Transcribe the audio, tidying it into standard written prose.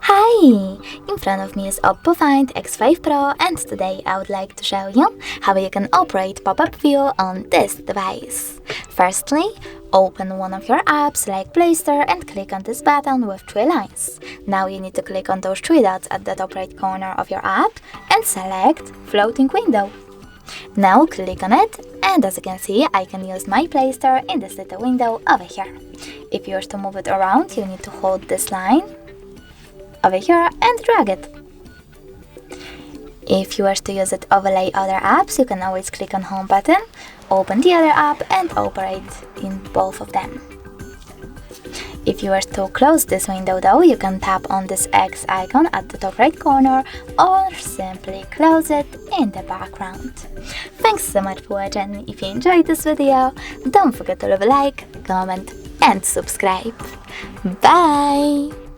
Hi! In front of me is Oppo Find X5 Pro, and today I would like to show you how you can operate pop-up view on this device. Firstly, open one of your apps like Play Store and click on this button with 3 lines. Now you need to click on those 3 dots at the top right corner of your app and select Floating Window. Now click on it, and as you can see, I can use my Play Store in this little window over here. If you wish to move it around, you need to hold this line over here and drag it. If you wish to use it overlay other apps, you can always click on Home button, open the other app and operate in both of them. If you wish to close this window though, you can tap on this X icon at the top right corner or simply close it in the background. Thanks so much for watching. If you enjoyed this video, don't forget to leave a like, comment and subscribe. Bye!